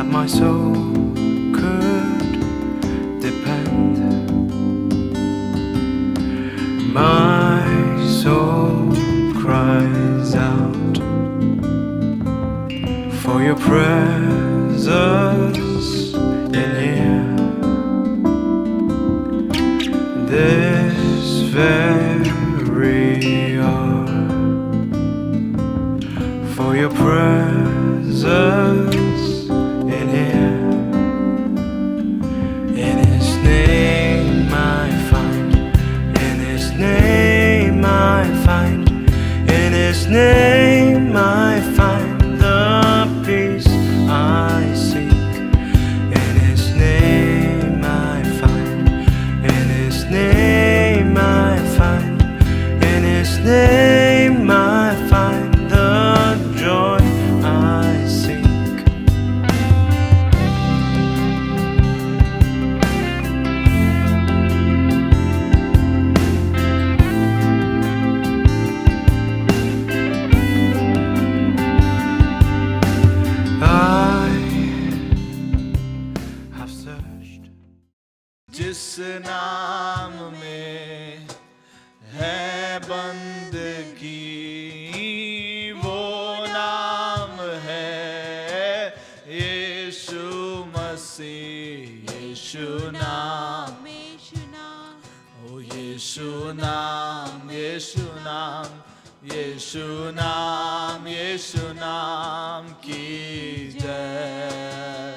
that my soul could depend. My soul cries out for your presence in here. This very hour, for your presence in here. In His name I find, in His name I find, in His name I find the peace I seek. In His name I find, in His name I find, in His name I find the joy I seek. I have searched. जिस नाम में है बंदगी, वो नाम है यीशु मसीह। यीशु नाम, ओ यीशु नाम, यीशु नाम, यीशु नाम, यीशु नाम की जय।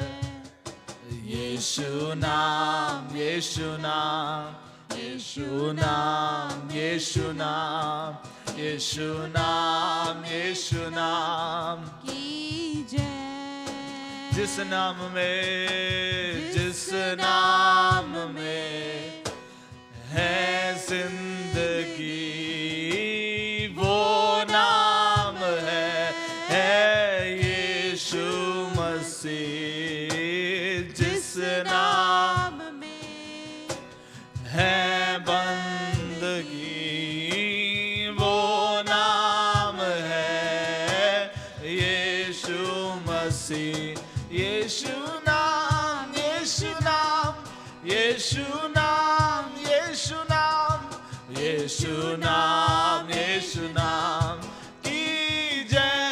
यीशु नाम, यीशु नाम, यीशु नाम, यीशु नाम, यीशु नाम, यीशु नाम की जय। जिस नाम में, जिस नाम में है जिंदगी, वो नाम है यीशु मसीह। जिस नाम में है बंदगी, वो नाम है यीशु मसीह। यीशु नाम, यीशु नाम, यीशु नाम, यीशु नाम, यीशु नाम, यीशु नाम की जय।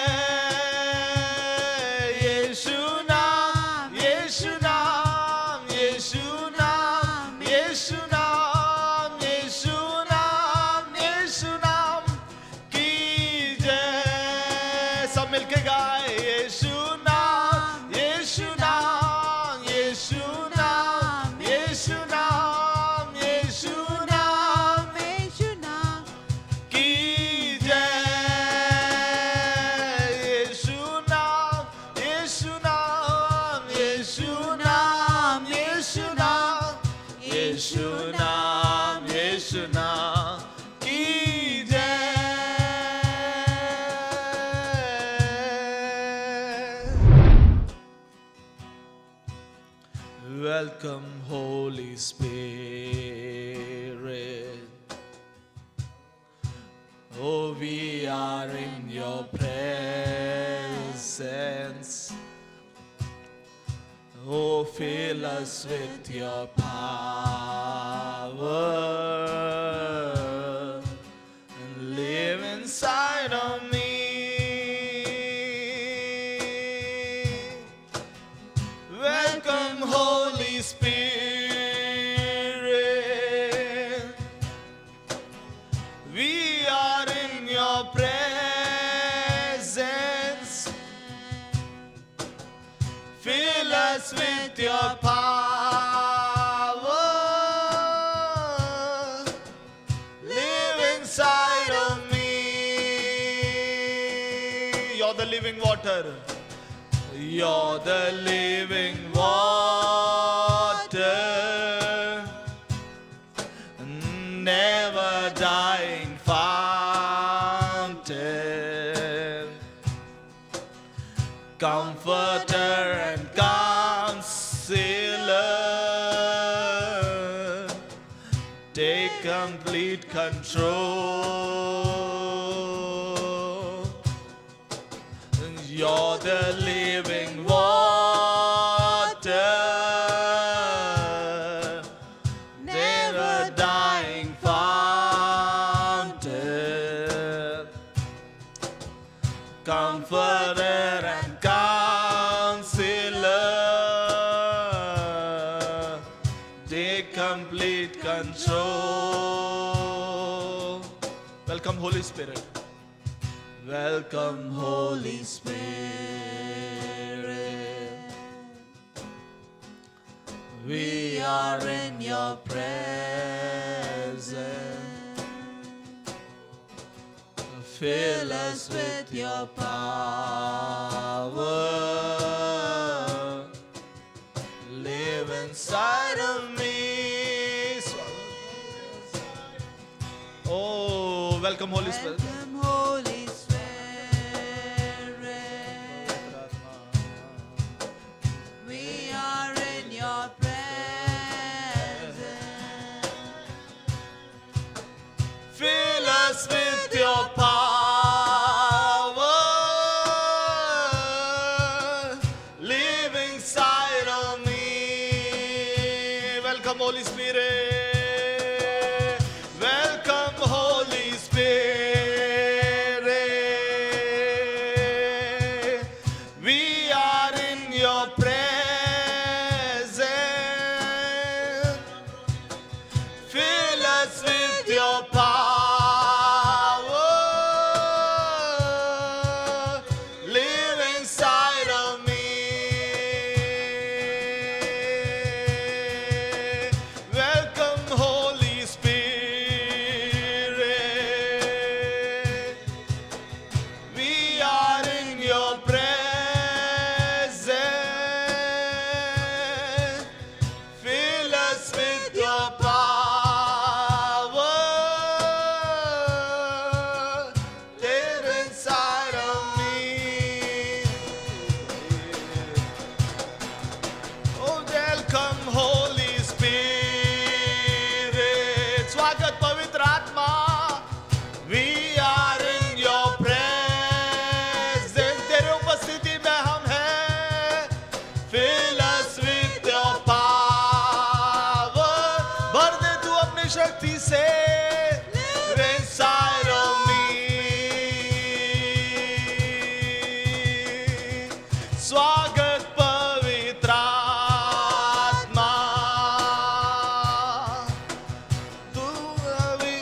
यीशु नाम, यीशु नाम, यीशु नाम, यीशु नाम, यीशु नाम, यीशु नाम की जय। सब मिलके गाए यीशु नाम, यीशु नाम, यीशु नाम, यीशु नाम, यीशु नाम यीशु नाम की जय। यीशु नाम, यीशु नाम, यीशु नाम, यीशु नाम, यीशु नाम, यीशु नाम की जय। Welcome, Holy Spirit. Oh, we are in your presence. Oh, fill us with your power and live inside of me. Welcome, Holy Spirit. We are in your presence. Fill us with your power. Live inside of me. You're the living water. You're the living water. Never dying fountain. Comforter and counselor. Take complete control. You're the living water. and Counselor, take complete control. Welcome, Holy Spirit. Welcome, Holy Spirit. We are in your presence. Fill us with your power. Live inside of me. Oh, welcome, Holy Spirit. Welcome, Holy Spirit. We are in your presence. Fill us with your power. Live inside of me. Welcome, Holy Spirit. Welcome, Holy Spirit. We are in your presence. Fill us with your power. Live inside of me. Welcome, Holy Spirit. We are in your presence. Fill us with your power. Live inside of me. Oh, welcome, Holy Spirit. स्वागत पवित्र आत्मा. We are in your presence. तेरे उपस्थिति में हम हैं. Fill us with your power. भर दे तू अपनी शक्ति से. Live inside of me. स्वागत पवित्र आत्मा. तू अभी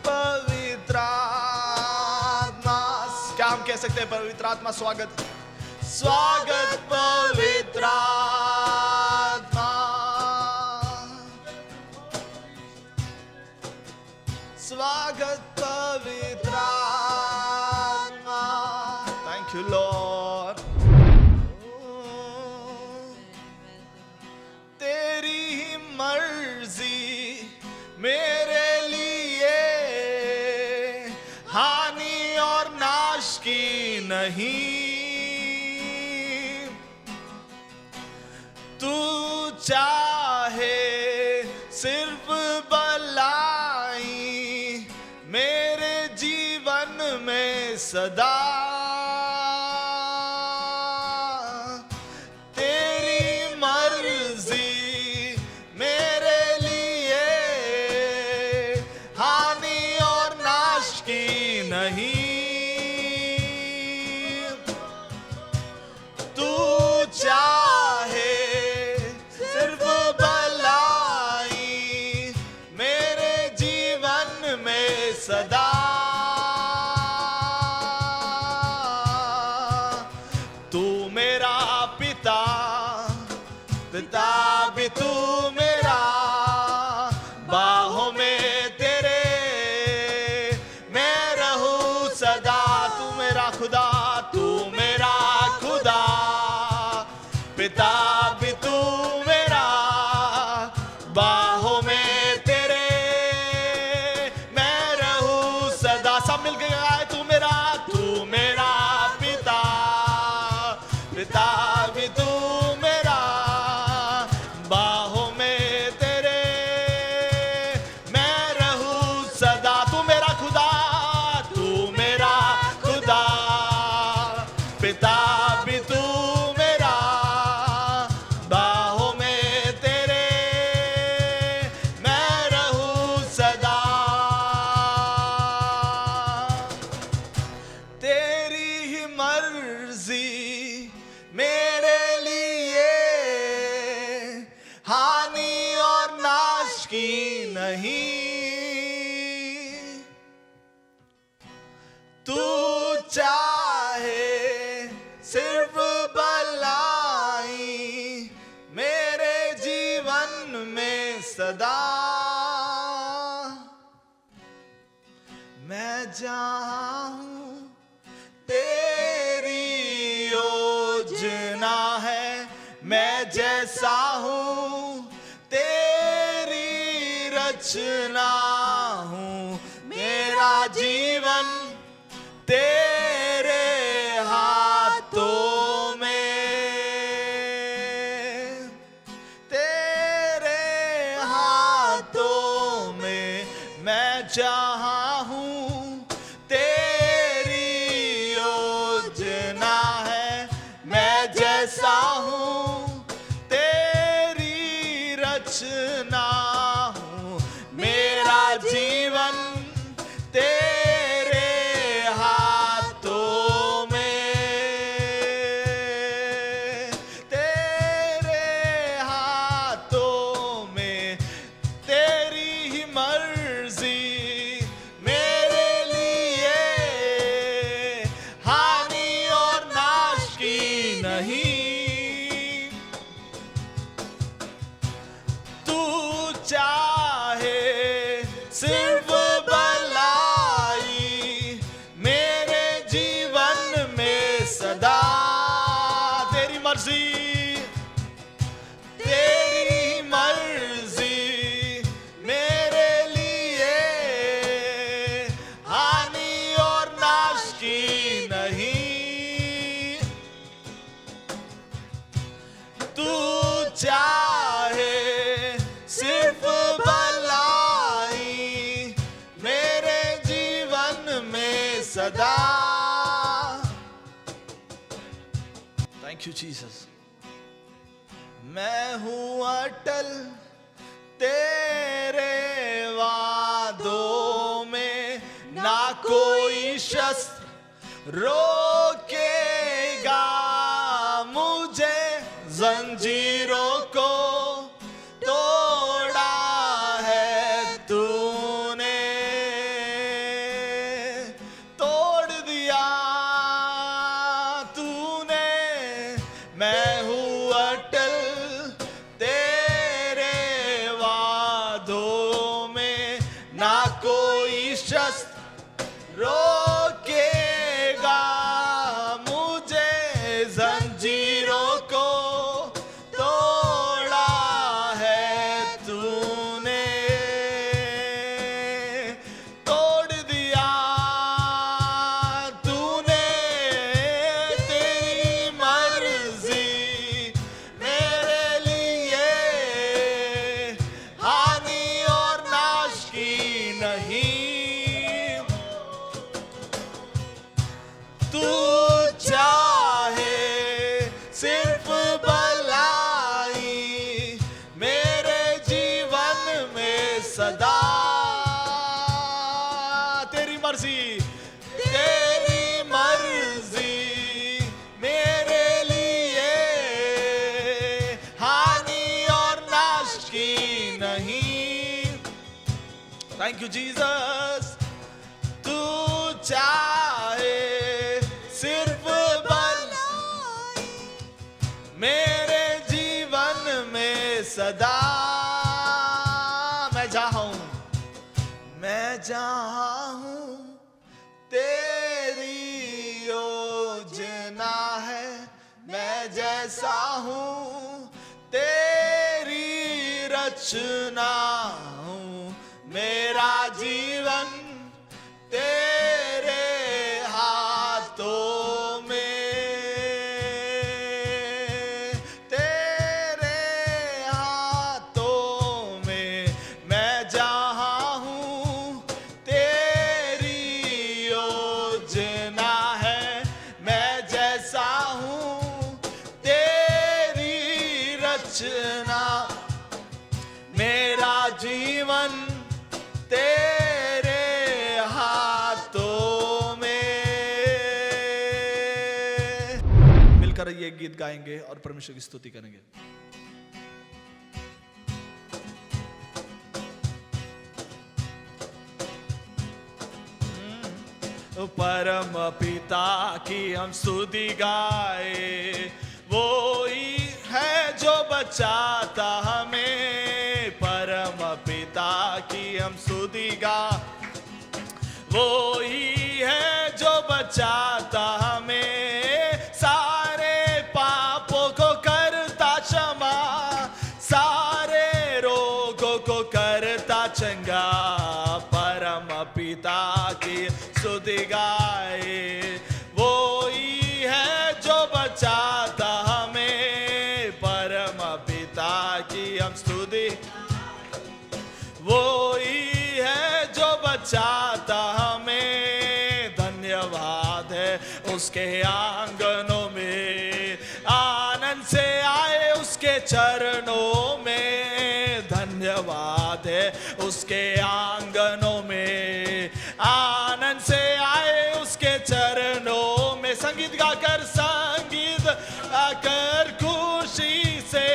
पवित्र आत्मा. क्या हम कह सकते हैं पवित्र आत्मा स्वागत? स्वागत पवित्र आत्मा. स्वागत पवित्र आत्मा. Thank you, Lord. तेरी ही मर्जी मेरे लिए हानि और नाश की नहीं. तू चाहे सिर्फ भलाई मेरे जीवन में सदा. तेरी मर्जी मेरे लिए हानि और नाश की नहीं. तू चाहे सिर्फ भलाई मेरे जीवन में सदा. तू मेरा पिता, पिता भी तू मेरा. बाहों में तेरे मैं रहूं सदा. तू मेरा खुदा, तू मेरा खुदा. पिता भी तू मेरा. बाहों में तेरे मैं रहूं सदा. सब मिलके गाए तू मेरा पिता. पिता भी तू मेरा. बाहों में तेरे मैं रहूं सदा. तू मेरा खुदा, तू मेरा खुदा. पिता भी तू मेरा. बाहों में तेरे मैं रहूं सदा. तेरी ही मर्जी मर्जी मेरे लिए हानि और नाश की नहीं। तू चाहे सिर्फ भलाई मेरे जीवन में सदा। मैं जहाँ हूँ तेरी योजना है, मैं जैसा हूँ तेरी रचना हूँ। मेरा जीवन तेरे हाथों में, तेरे हाथों में। मैं जहाँ हूँ तेरी योजना है, मैं जैसा हूँ तेरी रचना हूँ। मेरा जीवन तेरे हाथों में, तेरे हाथों में। तेरी ही मर्जी मेरे लिए हानि और नाश की नहीं। तू चाहे सिर्फ भलाई मेरे जीवन में सदा। तेरी मर्जी, तेरी मर्जी मेरे लिए हानि और नाश की नहीं। तू चाहे सिर्फ भलाई मेरे जीवन में सदा। Thank you Jesus. मैं हूँ अटल तेरे वादों में, ना कोई शस्त्र रोकेगा मुझे। जंजीरों को तोड़ा है तूने, तोड़ दिया तूने। मैं हूँ अटल तेरे वादों में, ना कोई शस्त्र रोकेगा मुझे। जंजीरों को तोड़ा है तूने, तोड़ दिया तूने। तेरी मर्जी मेरे लिए हानि और नाश की नहीं। तू चाहे सिर्फ भलाई मेरे जीवन में सदा। तेरी मर्जी, तेरी मर्जी मेरे लिए हानि और नाश की नहीं। Thank you Jesus. तू चाहे सिर्फ भलाई मेरे जीवन में सदा। मैं जहाँ हूँ, मैं जहाँ हूँ तेरी योजना है, मैं जैसा हूँ तेरी रचना हूँ। मेरा जीवन तेरे हाथों में, तेरे हाथों में। मैं जहाँ हूँ तेरी योजना है, मैं जैसा हूँ तेरी रचना। मेरा जीवन तेरे हाथों में, मिलकर ये गीत गाएंगे और परमेश्वर की स्तुति करेंगे। परम पिता की हम स्तुति गाए, वो ही है जो बचाता हमें। परम पिता की हम स्तुति गा, वो ही है जो बचाता हमें। सारे पापों को करता क्षमा, सारे रोगों को करता चंगा। परम पिता की स्तुति गाए, वो ही है जो बचाता हमें। परम पिता की हम स्तुति, वो ही है जो बचाता हमें। धन्यवाद है उसके आंगनों में, आनंद से आए उसके चरणों में। धन्यवाद है उसके आंगनों में, आनंद से आए उसके चरणों में। संगीत गाकर, संगीत गाकर खुशी से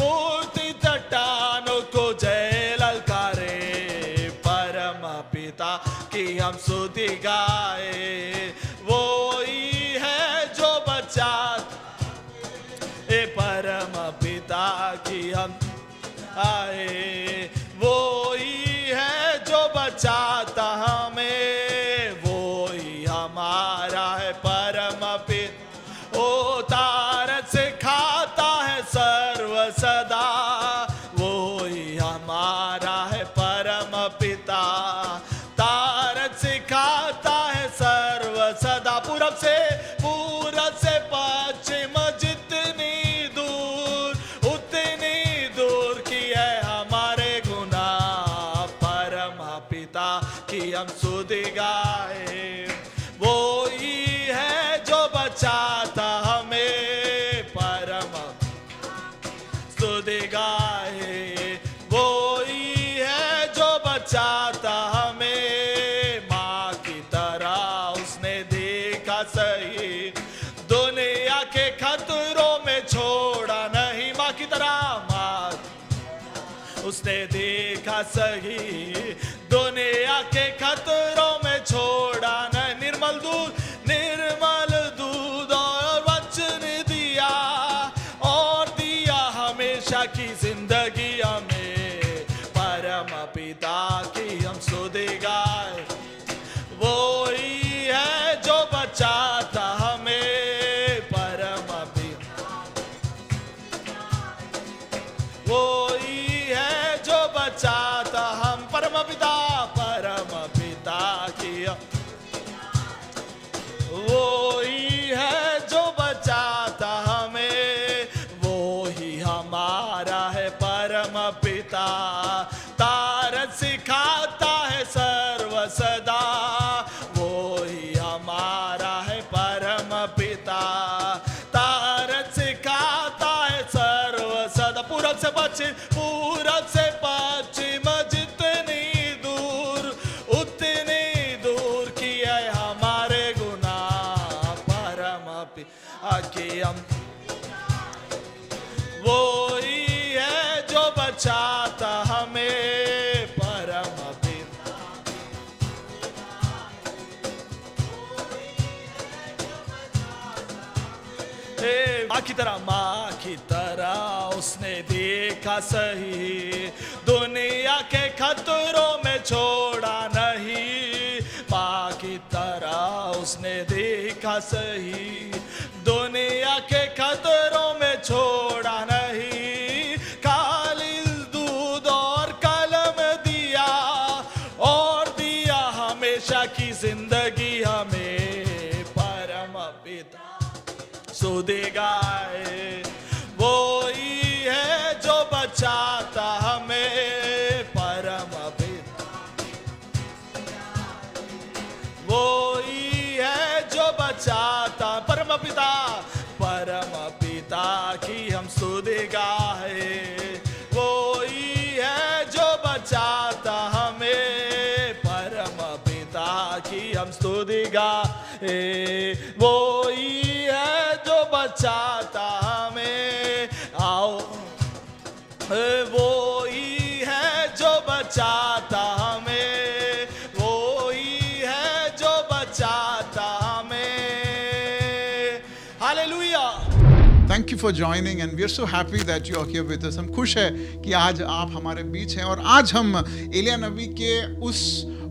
मूर्ति चट्टानों को जय ललकारे। परम पिता की हम स्तुति गाए, वो ही है जो बचाता। परम पिता की हम आए, वो ही है जो बचाता हमें। वो ही हमारा है परम पिता, ओ तारक से खाता है सर्व सदा। वो ही हमारा है परम पिता, तारक से खाता है सर्व सदा। पूरब से पश्चिम जितनी दूर, उतनी दूर की है हमारे गुनाह। परम पिता की हम स्तुति गाए, वो ही है जो बचाता हमें। परम स्तुति गाए, वो ही है जो बचाता हमें। माँ की तरह उसने देखा सही, दुनिया के खतरों में छोड़ा नहीं। माँ की तरह, माँ उसने देखा सही, दुनिया के खतरों में छोड़ा नहीं। निर्मल दूध और वचन दिया, और दिया हमेशा की जिंदगी हमें। परम पिता की हम स्तुति गाए, वो ही है जो बचाता हमें। परम पिता, वो ही है जो बचाता हम। परम पिता की, वो ही है जो बचाता हमें। वो ही हमारा है परम पिता, तारक सिखाता है सर्व सदा। वो ही हमारा है परम पिता, तारक सिखाता है सर्व सदा। पूरब से पश्चिम जितनी दूर, उतनी दूर की है हमारे गुनाह। परम पिता की हम, वो ही है जो बचाता हमें। परम पिता, माँ की तरह उसने देखा सही, दुनिया के खतरों में छोड़ा नहीं। माँ की तरह उसने देखा सही, दुनिया के खतरों में छोड़ा नहीं। खाली दूध और कलम दिया, और दिया हमेशा की जिंदगी हमें। परम पिता स्तुति गाए, वो ही है जो बचाता हमें। परम पिता, वो ही है जो बचाता। परम पिता की हम स्तुति गाए, वो ही है जो बचाता हमें। परम पिता की हम स्तुति गाए, वो ही है जो बचाता हमें, आओ वो ही है जो बचाता हमें, वो ही है जो बचाता हमें। Hallelujah. Thank you for joining and we are so happy that you are here with us. हम खुश है कि आज आप हमारे बीच हैं और आज हम एलिया नबी के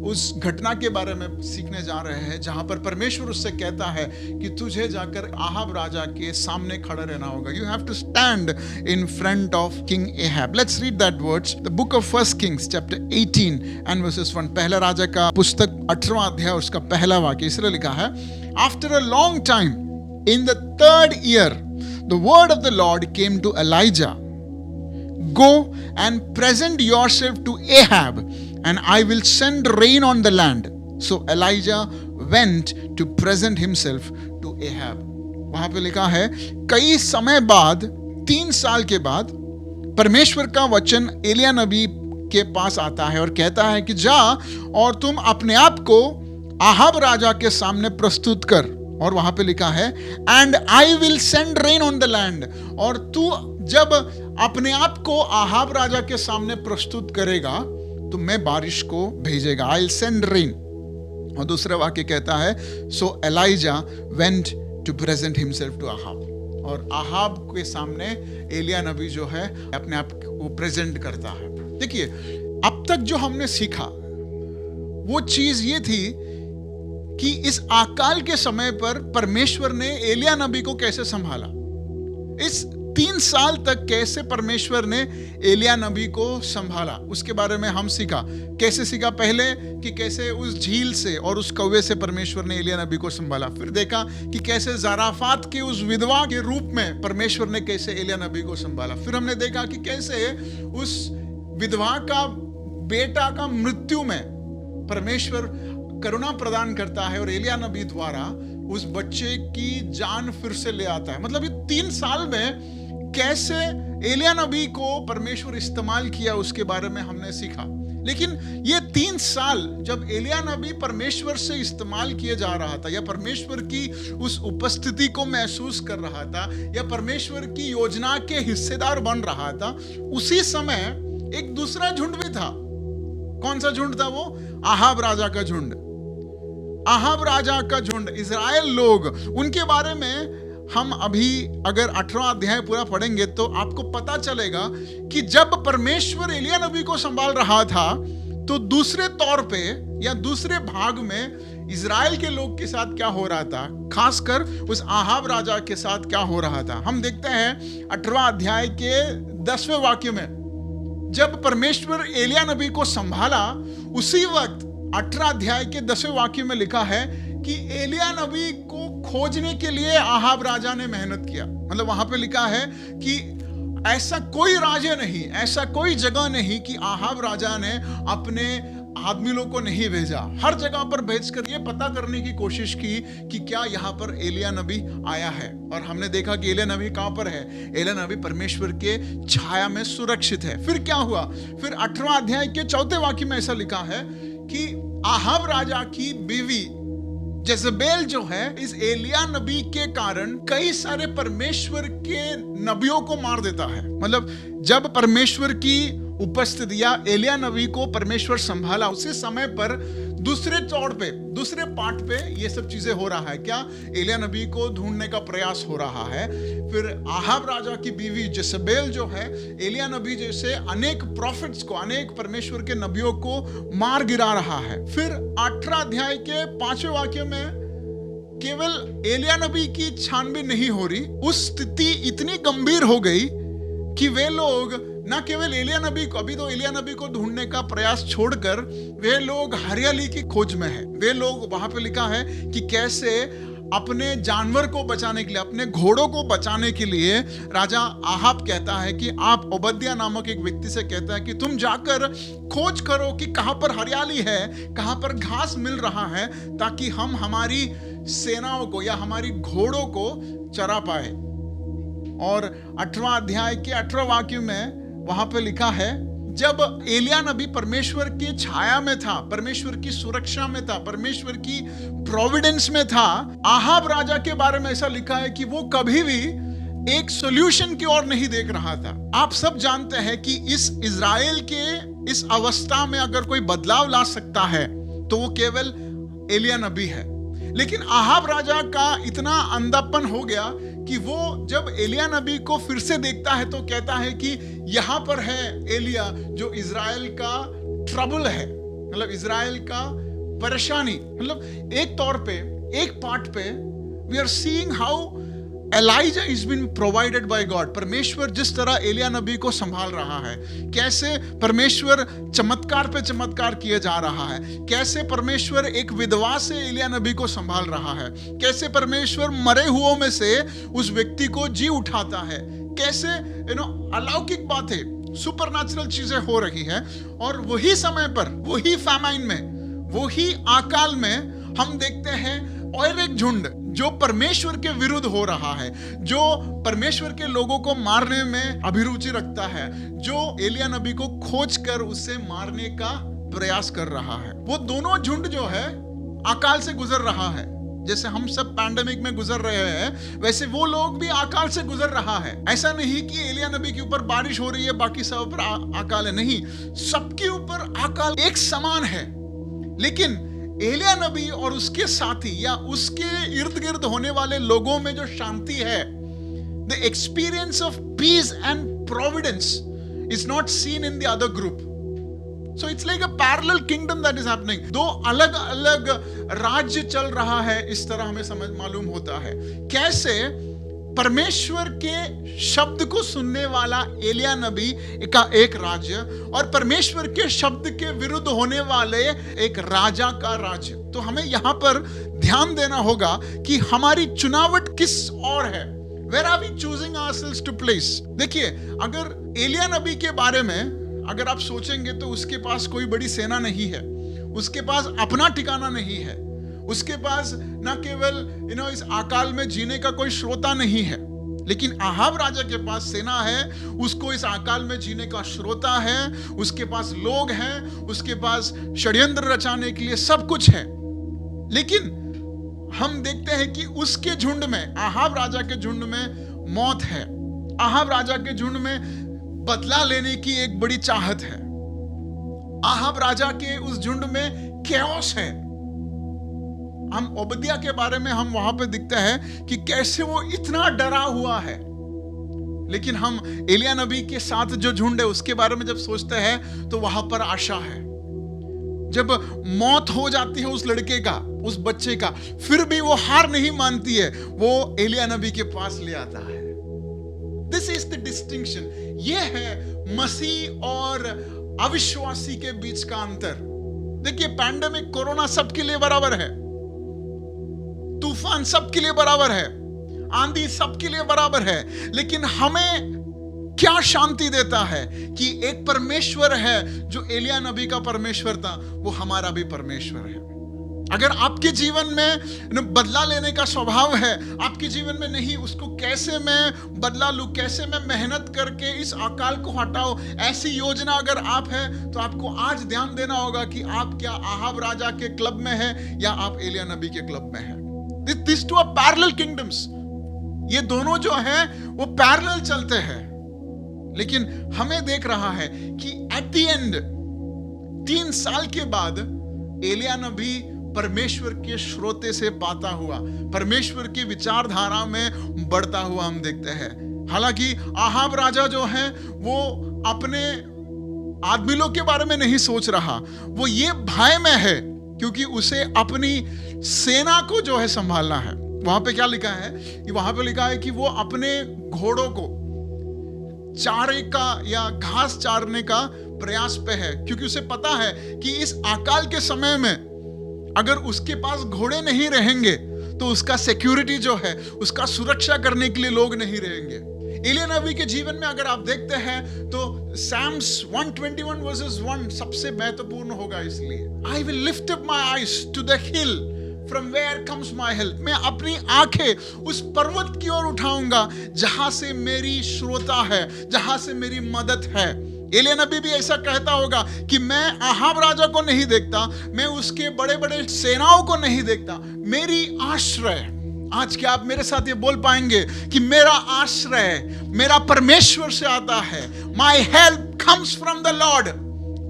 उस घटना के बारे में सीखने जा रहे हैं जहां पर परमेश्वर उससे कहता है कि तुझे जाकर आहाब राजा के सामने खड़ा रहना होगा। You have to stand in front of king Ahab. Let's read that words, the book of First Kings chapter 18 and verses 1। पहला राजा का पुस्तक 18वां अध्याय उसका पहला वाक्य इस तरह लिखा है, after a long time in the third year the word of the Lord came to Elijah, go and present yourself to Ahab and I will send rain on the land. So Elijah went to present himself to Ahab. वहां पे लिखा है, कई समय बाद 3 साल के बाद परमेश्वर का वचन एलिया नबी के पास आता है और कहता है कि जा और तुम अपने आप को आहाब राजा के सामने प्रस्तुत कर। और वहां पे लिखा है, and I will send rain on the land. और तू जब अपने आप को आहाब राजा के सामने प्रस्तुत करेगा तो मैं बारिश को भेजेगा, आई विल सेंड रेन। और दूसरा वाक्य कहता है, so Elijah went to present himself to Ahab. और आहाब के सामने एलिया नबी जो है अपने आप को प्रेजेंट करता है। देखिए, अब तक जो हमने सीखा वो चीज ये थी कि इस अकाल के समय पर परमेश्वर ने एलिया नबी को कैसे संभाला। इस 3 साल तक कैसे परमेश्वर ने एलिया नबी को संभाला उसके बारे में हम सीखा। कैसे सीखा? पहले कि कैसे उस झील से और उस कौवे से परमेश्वर ने एलिया नबी को संभाला। फिर देखा कि कैसे ज़राफात की उस विधवा के रूप में परमेश्वर ने कैसे एलिया नबी को संभाला। फिर हमने देखा कि कैसे उस विधवा का बेटा का मृत्यु में परमेश्वर करुणा प्रदान करता है और एलिया नबी द्वारा उस बच्चे की जान फिर से ले आता है। मतलब ये 3 साल में कैसे एलिया नबी को परमेश्वर इस्तेमाल किया उसके बारे में हमने सीखा। लेकिन ये 3 साल जब एलिया नबी परमेश्वर से इस्तेमाल किए जा रहा था या परमेश्वर की उस उपस्थिति को महसूस कर रहा था या परमेश्वर की योजना के हिस्सेदार बन रहा था, उसी समय एक दूसरा झुंड भी था। कौन सा झुंड था वो? आहाब राजा का झुंड। आहाब राजा का झुंड, इज़राइल लोग, उनके बारे में हम अभी अगर 18वां अध्याय पूरा पढ़ेंगे तो आपको पता चलेगा कि जब परमेश्वर एलिया नबी को संभाल रहा था तो दूसरे तौर पे या दूसरे भाग में इज़राइल के लोग के साथ क्या हो रहा था, खासकर उस आहाब राजा के साथ क्या हो रहा था। हम देखते हैं 18वां अध्याय के 10वें वाक्य में, जब परमेश्वर एलिया नबी को संभाला उसी वक्त 18 अध्याय के 10वें वाक्य में लिखा है कि एलिया नबी को खोजने के लिए आहाब राजा ने मेहनत किया। मतलब वहां पे लिखा है कि ऐसा कोई राज्य नहीं, ऐसा कोई जगह नहीं कि आहाब राजा ने अपने आदमी लोग को नहीं भेजा। हर जगह पर भेजकर ये पता करने की कोशिश की कि क्या यहाँ पर एलिया नबी आया है। और हमने देखा कि एलिया नबी कहाँ पर है? एलिया नबी परमेश्वर के छाया में सुरक्षित है। फिर क्या हुआ? फिर 18वां अध्याय के 4वें वाक्य में ऐसा लिखा है कि आहाब राजा की बीवी जेजबेल जो है इस एलिया नबी के कारण कई सारे परमेश्वर के नबियों को मार देता है। मतलब जब परमेश्वर की उपस्थिति या एलिया नबी को परमेश्वर संभाला उसी समय पर दूसरे तौर पे, दूसरे पार्ट पे ये सब चीजें हो रहा है। क्या? एलिया नबी को ढूंढने का प्रयास हो रहा है। फिर आहाब राजा की बीवी जेजबेल जो है एलिया नबी जैसे अनेक प्रॉफिट्स को, अनेक परमेश्वर के नबियों को मार गिरा रहा है। फिर 18 अध्याय के 5वें वाक्य में केवल एलिया नबी की छानबीन नहीं हो रही, उस स्थिति इतनी गंभीर हो गई कि वे लोग न केवल एलिया नबी को, अभी तो एलिया नबी को ढूंढने का प्रयास छोड़कर वे लोग हरियाली की खोज में है। वे लोग, वहां पे लिखा है कि कैसे अपने जानवर को बचाने के लिए, अपने घोड़ों को बचाने के लिए राजा आहाब कहता है कि आप ओबद्याह नामक एक व्यक्ति से कहता है कि तुम जाकर खोज करो कि कहां पर हरियाली है, कहां पर घास मिल रहा है, ताकि हम हमारी सेनाओं को या हमारी घोड़ों को चरा पाए। और 18वां अध्याय के 18वें वाक्य में वहां पे लिखा है, जब एलिया नबी परमेश्वर की छाया में था, परमेश्वर की सुरक्षा में था, परमेश्वर की प्रोविडेंस में था, आहाब राजा के बारे में ऐसा लिखा है कि वो कभी भी एक सॉल्यूशन की ओर नहीं देख रहा था। आप सब जानते हैं कि इस इज़राइल के इस अवस्था में अगर कोई बदलाव ला सकता है तो वो केवल एलिया नबी है। लेकिन आहाब राजा का इतना अंधापन हो गया कि वो जब एलिया नबी को फिर से देखता है तो कहता है कि यहाँ पर है एलिया जो इज़राइल का ट्रबल है, मतलब इज़राइल का परेशानी। मतलब एक तौर पे, एक पार्ट पे we are seeing how Elijah is been provided by God. परमेश्वर जिस तरह एलिया नबी को संभाल रहा है, कैसे परमेश्वर चमत्कार पे चमत्कार किए जा रहा है, कैसे परमेश्वर एक विधवा से एलिया नबी को संभाल रहा है, कैसे परमेश्वर मरे हुओं में से उस व्यक्ति को जी उठाता है, कैसे अलौकिक बातें, सुपरनैचुरल चीजें हो रही है। और वही समय पर, वही फैमाइन में, वही अकाल में हम देखते हैं और एक झुंड जो परमेश्वर के विरुद्ध हो रहा है, जो परमेश्वर के लोगों को मारने में अभिरुचि रखता है, जो एलिया नबी को खोज कर उसे मारने का प्रयास कर रहा है। वो दोनों झुंड जो है अकाल से गुजर रहा है। जैसे हम सब पैंडेमिक में गुजर रहे हैं, वैसे वो लोग भी अकाल से गुजर रहा है। ऐसा नहीं कि एलिया नबी के ऊपर बारिश हो रही है, बाकी सब पर अकाल है, नहीं, सबके ऊपर अकाल एक समान है। लेकिन एलिया नबी और उसके साथी या उसके इर्द गिर्द होने वाले लोगों में जो शांति है, the experience of peace and Providence is not seen in the other group. So it's like a parallel kingdom that is happening. दो अलग अलग राज्य चल रहा है, इस तरह हमें समझ मालूम होता है। कैसे परमेश्वर के शब्द को सुनने वाला एलिया नबी का एक राज्य और परमेश्वर के शब्द के विरुद्ध होने वाले एक राजा का राज्य। तो हमें यहाँ पर ध्यान देना होगा कि हमारी चुनावट किस ओर है। Where are we choosing ourselves to place? देखिए, अगर एलिया नबी के बारे में अगर आप सोचेंगे तो उसके पास कोई बड़ी सेना नहीं है, उसके पास अपना ठिकाना नहीं है, उसके पास ना केवल इस अकाल में जीने का कोई श्रोता नहीं है, लेकिन आहाब राजा के पास सेना है, उसको इस अकाल में जीने का श्रोता है, उसके पास लोग हैं, उसके पास षड्यंत्र रचाने के लिए सब कुछ है। लेकिन हम देखते हैं कि उसके झुंड में, आहाब राजा के झुंड में मौत है, आहाब राजा के झुंड में बदला लेने की एक बड़ी चाहत है, आहाब राजा के उस झुंड में कैओस है। हम ओबदिया के बारे में हम वहां पे दिखते हैं कि कैसे वो इतना डरा हुआ है। लेकिन हम एलिया नबी के साथ जो झुंड है उसके बारे में जब सोचते हैं तो वहां पर आशा है। जब मौत हो जाती है उस लड़के का, उस बच्चे का, फिर भी वो हार नहीं मानती है, वो एलिया नबी के पास ले आता है। This is the distinction. ये है मसीह और अविश्वासी के बीच का अंतर। देखिए, पैंडेमिक, कोरोना सबके लिए बराबर है, तूफान सबके लिए बराबर है, आंधी सबके लिए बराबर है, लेकिन हमें क्या शांति देता है कि एक परमेश्वर है जो एलिया नबी का परमेश्वर था, वो हमारा भी परमेश्वर है। अगर आपके जीवन में बदला लेने का स्वभाव है, आपके जीवन में नहीं, उसको कैसे मैं बदला लूं, कैसे मैं मेहनत करके इस अकाल को हटाऊं, ऐसी योजना अगर आप है तो आपको आज ध्यान देना होगा कि आप क्या आहाब राजा के क्लब में है या आप एलिया नबी के क्लब में है। These two are parallel kingdoms. ये दोनों जो हैं वो पैरेलल चलते हैं, लेकिन हमें देख रहा है कि एट द एंड 3 साल के बाद एलिया नबी परमेश्वर के श्रोते से पाता हुआ, परमेश्वर की विचारधारा में बढ़ता हुआ हम देखते हैं। हालांकि आहाब राजा जो है वो अपने आदमी लोग के बारे में नहीं सोच रहा, वो ये भय में है क्योंकि उसे अपनी सेना को जो है संभालना है। वहां पे क्या लिखा है कि वहां पे लिखा है कि वो अपने घोड़ों को चारे का या घास चारने का प्रयास पे है, क्योंकि उसे पता है कि इस अकाल के समय में अगर उसके पास घोड़े नहीं रहेंगे तो उसका सिक्योरिटी जो है, उसका सुरक्षा करने के लिए लोग नहीं रहेंगे। एलिया नबी के जीवन में अगर आप देखते हैं तो Psalms 121 verses 1 सबसे महत्वपूर्ण होगा। इसलिए I will lift up my eyes to the hill from where comes my help। मैं अपनी आंखें उस पर्वत की ओर उठाऊंगा जहां से मेरी श्रोता है, जहां से मेरी मदद है। एलिया नबी भी ऐसा कहता होगा कि मैं आहाब राजा को नहीं देखता, मैं उसके बड़े बड़े सेनाओं को नहीं देखता, मेरी आश्रय, आज क्या आप मेरे साथ ये बोल पाएंगे कि मेरा आश्रय मेरा परमेश्वर से आता है। My help comes from the Lord,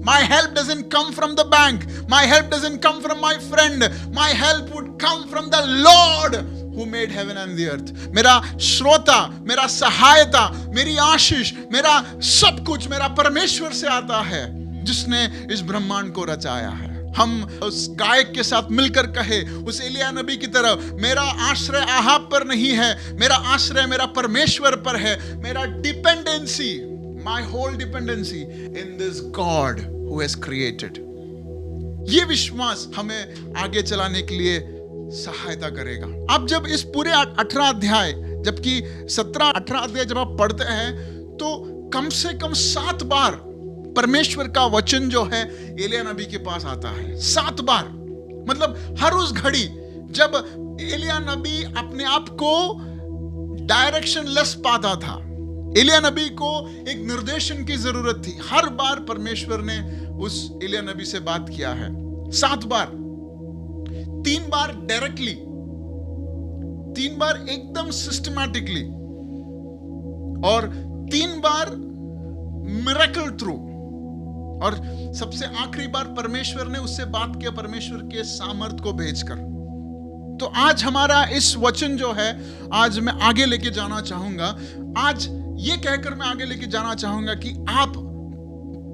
my help doesn't come from the bank, my help doesn't come from my friend, my help would come from the Lord who made heaven and the earth। मेरा श्रोता, मेरा सहायता, मेरी आशीष, मेरा सब कुछ मेरा परमेश्वर से आता है जिसने इस ब्रह्मांड को रचाया है। हम उस गायक के साथ मिलकर कहे, उस एलिया नबी की तरह, मेरा आश्रय आहाब पर नहीं है, मेरा आश्रय मेरा परमेश्वर पर है। मेरा dependency, my whole dependency in this God who has created. ये विश्वास हमें आगे चलाने के लिए सहायता करेगा। अब जब इस पूरे 18 अध्याय, जबकि 17-18 अध्याय जब आप पढ़ते हैं तो कम से कम 7 बार परमेश्वर का वचन जो है एलिया नबी के पास आता है। 7 बार, मतलब हर उस घड़ी जब एलिया नबी अपने आप को डायरेक्शन लेस पाता था, एलिया नबी को एक निर्देशन की जरूरत थी, हर बार परमेश्वर ने उस एलिया नबी से बात किया है। 7 बार, 3 बार डायरेक्टली, 3 बार एकदम सिस्टमैटिकली, और 3 बार मिरेकल थ्रू, और सबसे आखिरी बार परमेश्वर ने उससे बात किया परमेश्वर के सामर्थ को भेजकर। तो आज हमारा इस वचन जो है, आज मैं आगे लेके जाना चाहूंगा। आज ये कहकर मैं आगे लेके जाना चाहूंगा कि आप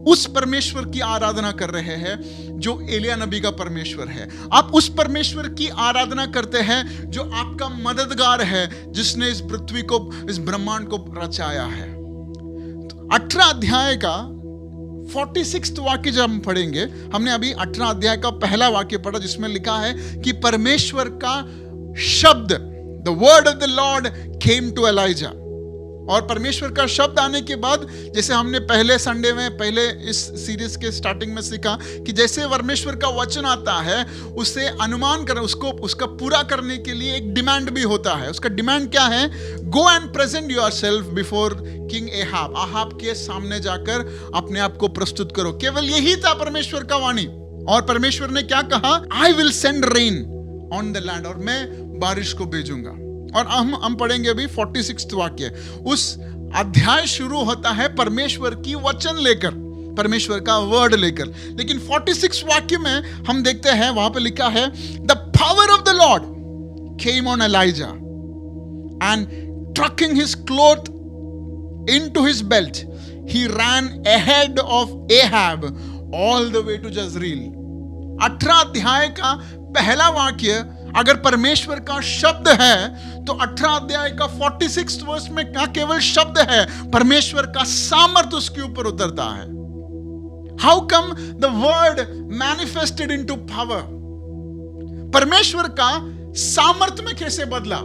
उस परमेश्वर की आराधना कर रहे हैं जो एलिया नबी का परमेश्वर है। आप उस परमेश्वर की आराधना करते हैं जो आपका मददगार है, जिसने इस पृथ्वी को, इस ब्रह्मांड को रचाया है। तो 18 अध्याय का 46वां वाक्य जब हम पढ़ेंगे, हमने अभी 18 अध्याय का पहला वाक्य पढ़ा जिसमें लिखा है कि परमेश्वर का शब्द, the word of the Lord came to Elijah. और परमेश्वर का शब्द आने के बाद, जैसे हमने पहले संडे में, पहले इस सीरीज के स्टार्टिंग में सीखा कि जैसे परमेश्वर का वचन आता है, उसे अनुमान कर, उसका पूरा करने के लिए एक डिमांड भी होता है। उसका डिमांड क्या है? Go and present yourself before king Ahab. Ahab के सामने जाकर अपने आप को प्रस्तुत करो। केवल यही था परमेश्वर का वाणी। और परमेश्वर ने क्या कहा? I will send rain on the land, और मैं बारिश को भेजूंगा। और हम पढ़ेंगे अभी 46वां वाक्य। उस अध्याय शुरू होता है परमेश्वर की वचन लेकर, परमेश्वर का वर्ड लेकर। लेकिन 46 वाक्य में हम देखते हैं, वहां पे लिखा है, the power of the Lord came on Elijah and tucking his cloth into his belt he ran ahead of Ahab all the way to Jezreel. 18 अध्याय का पहला वाक्य अगर परमेश्वर का शब्द है, तो 18 अध्याय का 46 वर्स में क्या केवल शब्द है? परमेश्वर का सामर्थ्य उसके ऊपर उतरता है। How come the word manifested into power? परमेश्वर का सामर्थ्य में कैसे बदला?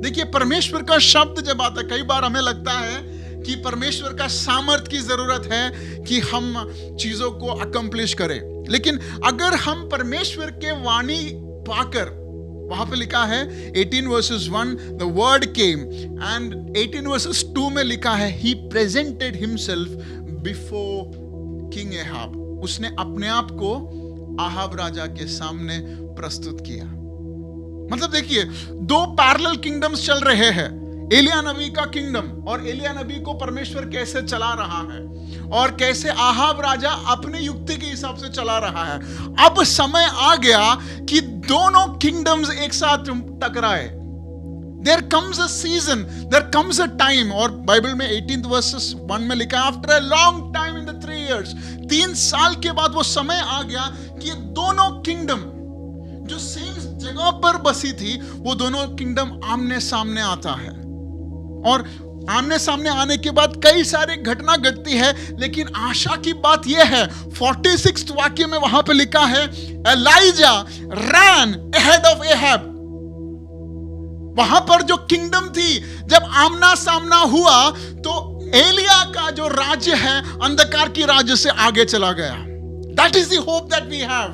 देखिए, परमेश्वर का शब्द जब आता है, कई बार हमें लगता है कि परमेश्वर का सामर्थ्य की जरूरत है कि हम चीजों को अकम्प्लिश करें। लेकिन अगर हम परमेश्वर के वाणी पाकर, वहां पे लिखा है 18 verses 1 the word came, and 18 verses 2 में लिखा है he presented himself before king Ahab. उसने अपने आप को आहाब राजा के सामने प्रस्तुत किया। मतलब देखिए, 2 पैरेलल किंगडम्स चल रहे हैं। एलिया नबी का किंगडम, और एलिया नबी को परमेश्वर कैसे चला रहा है, और कैसे आहाब राजा अपने युक्ति के हिसाब से चला रहा है। अब समय आ गया कि दोनों किंगडम्स एक साथ टकराए। There comes a season, there comes a time, और बाइबल में 18th verses 1 में लिखा है, after a long time in the 3 years, 3 साल के बाद वो समय आ गया कि ये दोनों किंगडम जो सेम जगह पर बसी थी, वो दोनों किंगडम आमने सामने आता है। और आमने सामने आने के बाद कई सारी घटना घटती है, लेकिन आशा की बात यह है, 46 वाक्य में वहां पे लिखा है, एलाइजा रैन अहेड ऑफ एहाब। वहां पर जो किंगडम थी, जब आमना सामना हुआ, तो एलिया का जो राज्य है, अंधकार की राज्य से आगे चला गया। That is the hope that we have.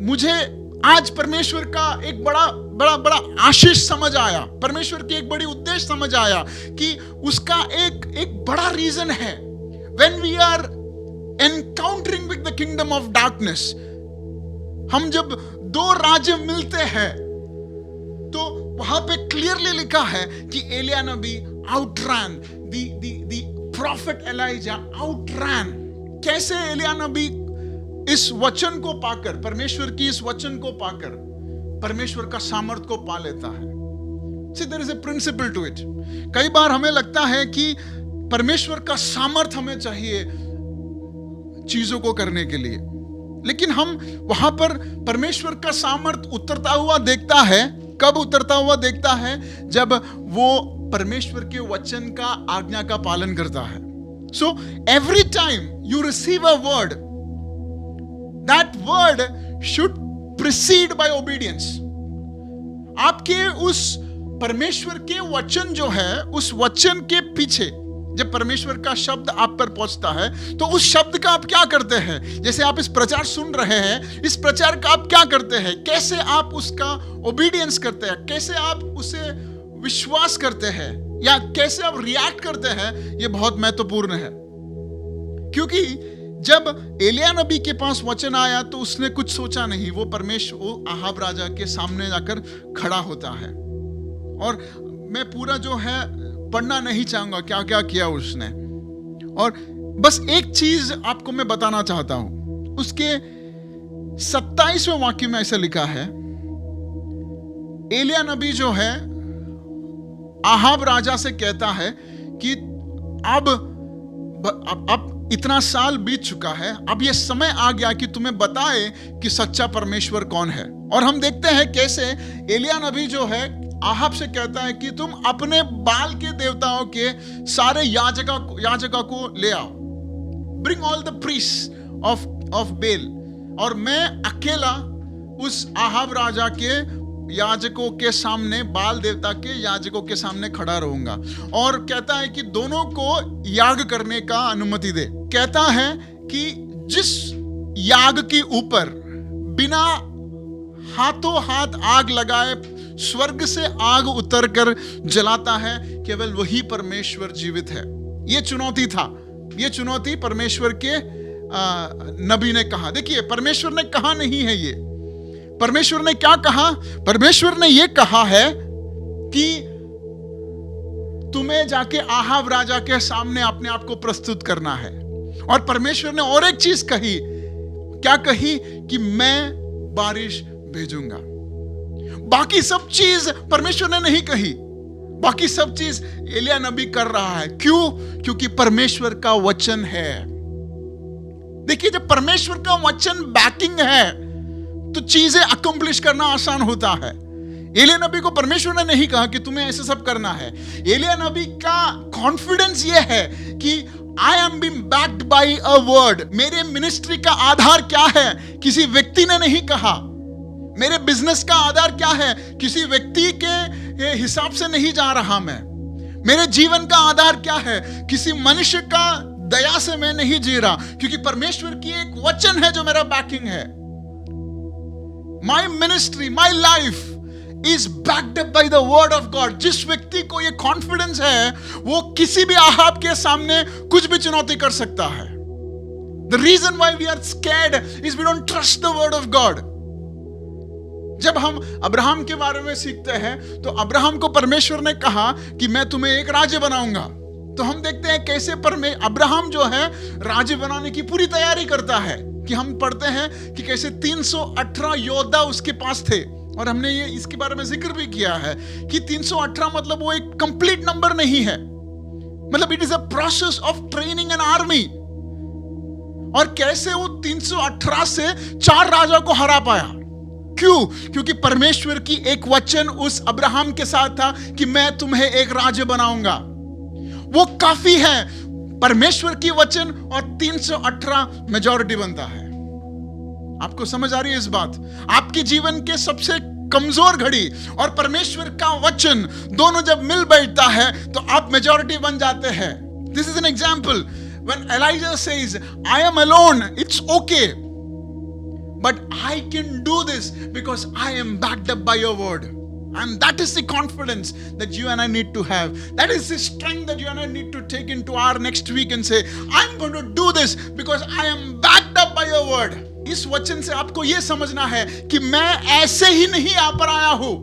मुझे आज परमेश्वर का एक बड़ा आशीष समझ आया, परमेश्वर की एक बड़ी उद्देश्य समझ आया कि उसका एक बड़ा रीजन है। when we are encountering with the kingdom of darkness, हम जब दो राज्य मिलते हैं तो वहां पे क्लियरली लिखा है कि एलिया नबी outrun the prophet Elijah outrun. कैसे एलिया नबी इस वचन को पाकर, परमेश्वर की इस वचन को पाकर परमेश्वर का सामर्थ को पा लेता है। See, there is a principle to it. कई बार हमें लगता है कि परमेश्वर का सामर्थ हमें चाहिए चीजों को करने के लिए, लेकिन हम वहां पर परमेश्वर का सामर्थ उतरता हुआ देखता है। कब उतरता हुआ देखता है? जब वो परमेश्वर के वचन का आज्ञा का पालन करता है। So every time you receive a word, that word should precede by obedience. आपके उस परमेश्वर के वचन जो है, उस वचन के पीछे जब परमेश्वर का शब्द आप पर पहुंचता है तो उस शब्द का आप क्या करते हैं? जैसे आप इस प्रचार सुन रहे हैं, इस प्रचार का आप क्या करते हैं? कैसे आप उसका ओबीडियंस करते हैं? कैसे आप उसे विश्वास करते हैं या कैसे आप रिएक्ट करते हैं? यह बहुत महत्वपूर्ण है, क्योंकि जब एलिया नबी के पास वचन आया तो उसने कुछ सोचा नहीं। वो परमेश्वर आहाब राजा के सामने जाकर खड़ा होता है, और मैं पूरा जो है पढ़ना नहीं चाहूंगा क्या क्या किया उसने, और बस एक चीज आपको मैं बताना चाहता हूं। उसके 27वें वाक्य में ऐसा लिखा है, एलिया नबी जो है आहाब राजा से कहता है कि अब इतना साल बीत चुका है, अब यह समय आ गया कि तुम्हें बताए कि सच्चा परमेश्वर कौन है। और हम देखते हैं कैसे एलिया नबी जो है आहाब से कहता है कि तुम अपने बाल के देवताओं के सारे याजका को ले आओ, bring all the priest of Baal, और मैं अकेला उस आहाब राजा के याजकों के सामने, बाल देवता के याजकों के सामने खड़ा रहूंगा। और कहता है कि दोनों को याग करने का अनुमति दे। कहता है कि जिस याग के ऊपर बिना हाथों हाथ आग लगाए स्वर्ग से आग उतरकर जलाता है, केवल वही परमेश्वर जीवित है। यह चुनौती था, यह चुनौती परमेश्वर के नबी ने कहा। देखिए, परमेश्वर ने कहा नहीं है ये, परमेश्वर ने क्या कहा? परमेश्वर ने यह कहा है कि तुम्हें जाके आहाब राजा के सामने अपने आप को प्रस्तुत करना है। और परमेश्वर ने और एक चीज कही, क्या कही? कि मैं बारिश भेजूंगा। बाकी सब चीज परमेश्वर ने नहीं कही, बाकी सब चीज एलिया नबी कर रहा है। क्यों? क्योंकि परमेश्वर का वचन है। देखिए, जब परमेश्वर का वचन बैकिंग है तो चीजें अकम्प्लिश करना आसान होता है। एलिया नबी को परमेश्वर ने नहीं कहा कि तुम्हें ऐसे सब करना है। एलिया नबी का कॉन्फिडेंस यह है कि I am being backed by a word. मेरे मिनिस्ट्री का आधार क्या है? किसी व्यक्ति ने नहीं कहा। मेरे बिजनेस का आधार क्या है? किसी व्यक्ति के हिसाब से नहीं जा रहा मैं। मेरे जीवन का आधार क्या है? किसी मनुष्य का दया से मैं नहीं जी रहा, क्योंकि परमेश्वर की एक वचन है जो मेरा बैकिंग है। My ministry, my life is backed up by the word of God. जिस व्यक्ति को यह कॉन्फिडेंस है, वो किसी भी आहाब के सामने कुछ भी चुनौती कर सकता है। The reason why we are scared is we don't trust the word of God. जब हम अब्राहम के बारे में सीखते हैं तो अब्राहम को परमेश्वर ने कहा कि मैं तुम्हें एक राज्य बनाऊंगा। तो हम देखते हैं कैसे अब्राहम जो है राज्य बनाने की पूरी तैयारी करता है। कि हम पढ़ते हैं कि कैसे 318 योद्धा उसके पास थे, और हमने ये इसके बारे में जिक्र भी किया है कि 318 मतलब वो एक कंप्लीट नंबर नहीं है, मतलब it is a process of training an army. और कैसे वो 318 से 4 राजा को हरा पाया। क्यों? क्योंकि परमेश्वर की एक वचन उस अब्राहम के साथ था कि मैं तुम्हें एक राज्य बनाऊंगा। वो काफी है। परमेश्वर की वचन और 318 मेजॉरिटी बनता है। आपको समझ आ रही है इस बात? आपके जीवन के सबसे कमजोर घड़ी और परमेश्वर का वचन दोनों जब मिल बैठता है तो आप मेजॉरिटी बन जाते हैं। This is an example. When Elijah says I am alone, it's okay, but I can do this because I am backed up by your word. And that is the confidence that you and I need to have. That is the strength that you and I need to take into our next week and say, I'm going to do this because I am backed up by your word. इस वचन से आपको ये समझना है कि मैं ऐसे ही नहीं यहाँ पर आया हूं.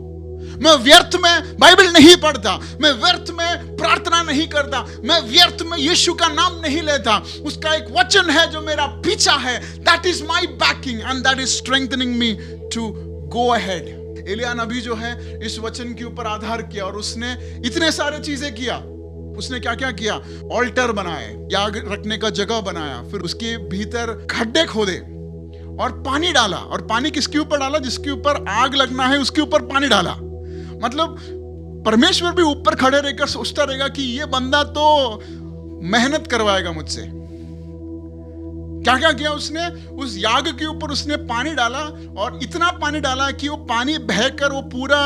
मैं व्यर्थ में बाइबल नहीं पढ़ता, मैं व्यर्थ में प्रार्थना नहीं करता, मैं व्यर्थ में यीशु का नाम नहीं लेता. उसका एक वचन है जो मेरा पीछा है. That is my backing and that is strengthening me to go ahead. Elia नबी जो है इस वचन के ऊपर आधार किया और उसने इतने सारे चीजें किया. उसने क्या क्या किया? ऑल्टर बनाए, याग रखने का जगह बनाया, फिर उसके भीतर खड्डे खोदे और पानी डाला. और पानी किसके ऊपर डाला? जिसके ऊपर आग लगना है उसके ऊपर पानी डाला. मतलब परमेश्वर भी ऊपर खड़े रहकर सोचता रहेगा कि ये बंदा तो मेहनत करवाएगा मुझसे. क्या क्या किया उसने? उस याग के ऊपर उसने पानी डाला और इतना पानी डाला कि वो पानी बहकर वो पूरा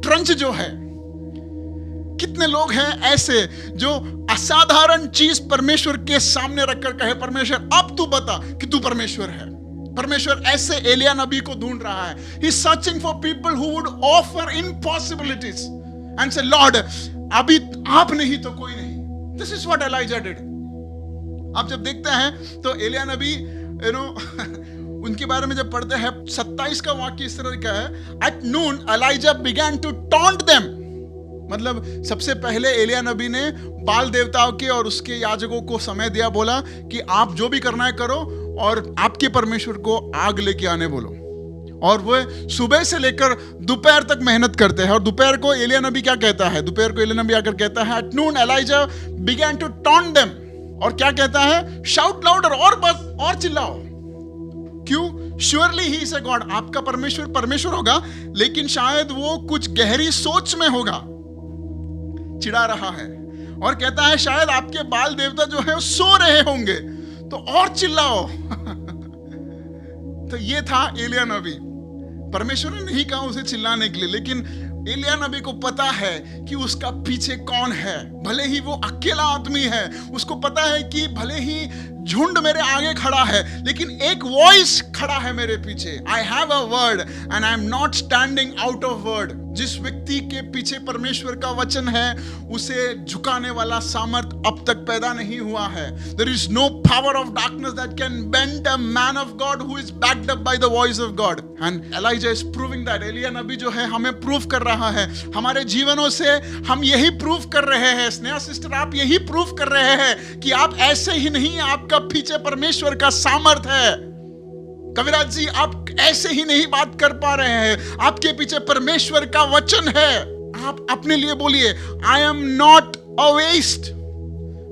ट्रंच जो है. कितने लोग हैं ऐसे जो असाधारण चीज परमेश्वर के सामने रखकर कहे, परमेश्वर अब तू बता कि तू परमेश्वर है. परमेश्वर ऐसे एलिया नबी को ढूंढ रहा है. He is searching for people who would offer impossibilities and say, Lord, अभी आप नहीं तो कोई नहीं. This is what Elijah did. आप जब देखते हैं तो एलिया नबी उनके बारे में जब पढ़ते हैं 27 का वाक्य इस तरह का है. At noon Elijah began to taunt them. मतलब सबसे पहले एलिया नबी ने बाल देवताओं के और उसके याजकों को समय दिया, बोला कि आप जो भी करना है करो और आपके परमेश्वर को आग लेके आने बोलो. और वो सुबह से लेकर दोपहर तक मेहनत करते हैं. और दोपहर को एलिया नबी क्या कहता है? दोपहर को एलिया नबी आकर कहता है, At noon Elijah began to taunt them. और क्या कहता है? शाउट लाउडर, और बस और चिल्लाओ. क्यों? Surely he is a God. आपका परमेश्वर परमेश्वर होगा, लेकिन शायद वो कुछ गहरी सोच में होगा. चिढ़ा रहा है और कहता है शायद आपके बाल देवता जो है वो सो रहे होंगे, तो और चिल्लाओ. तो ये था एलिया नबी. परमेश्वर ने नहीं कहा उसे चिल्लाने के लिए, लेकिन एलिया नबी को पता है कि उसका पीछे कौन है. भले ही वो अकेला आदमी है, उसको पता है कि भले ही झुंड मेरे आगे खड़ा है, लेकिन एक वॉइस खड़ा है मेरे पीछे. I have a word and I am not standing out of word. जिस व्यक्ति के पीछे परमेश्वर का वचन है उसे झुकाने वाला सामर्थ अब तक पैदा नहीं हुआ है. There is no power of darkness that can bend a man of God who is backed up by the voice of God. And Elijah is proving that. एलिया नबी जो है हमें प्रूव कर रहा है. हमारे जीवनों से हम यही प्रूव कर रहे हैं. स्नेहा सिस्टर, आप यही प्रूव कर रहे हैं कि आप ऐसे ही नहीं, आपका पीछे परमेश्वर का सामर्थ है. कविराज जी, आप ऐसे ही नहीं बात कर पा रहे हैं, आपके पीछे परमेश्वर का वचन है. आप अपने लिए बोलिए, I am not a waste.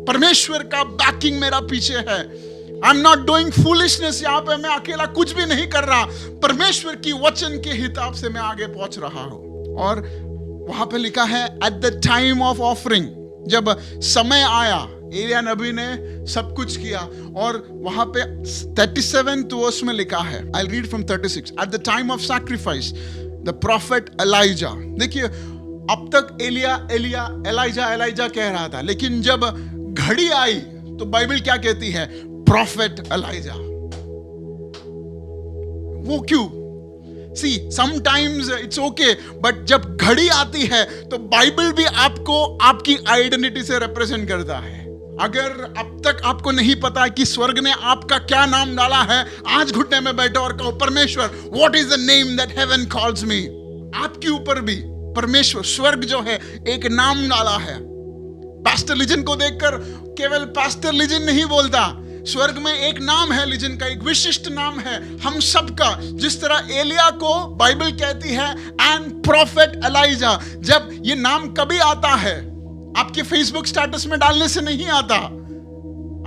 परमेश्वर का बैकिंग मेरा पीछे है. I am not doing foolishness. यहाँ पे मैं अकेला कुछ भी नहीं कर रहा. परमेश्वर की वचन के हिसाब से मैं आगे पहुंच रहा हूं. और वहां पे लिखा है eight the time of offering. जब समय आया, एलिया नबी ने सब कुछ किया. और वहां पे 37th वर्स में लिखा है, I will read from 36. At the time of sacrifice the prophet Elijah. देखिए, अब तक एलाइजा कह रहा था, लेकिन जब घड़ी आई तो बाइबल क्या कहती है? Prophet Elijah. वो क्यों? See, sometimes it's okay, but जब घड़ी आती है तो बाइबल भी आपको आपकी आइडेंटिटी से रिप्रेजेंट करता है. अगर अब तक आपको नहीं पता कि स्वर्ग ने आपका क्या नाम डाला है, आज घुटने में बैठो और कहो, परमेश्वर, what is the name that heaven calls me. आपके ऊपर भी परमेश्वर, स्वर्ग जो है, एक नाम डाला है. पास्टर लिजन को देखकर केवल पास्टर लिजन नहीं बोलता. स्वर्ग में एक नाम है लिजन का, एक विशिष्ट नाम है हम सबका. जिस तरह एलिया को बाइबल कहती है एंड प्रॉफिट एलाइजा. जब ये नाम कभी आता है, आपके फेसबुक स्टेटस में डालने से नहीं आता,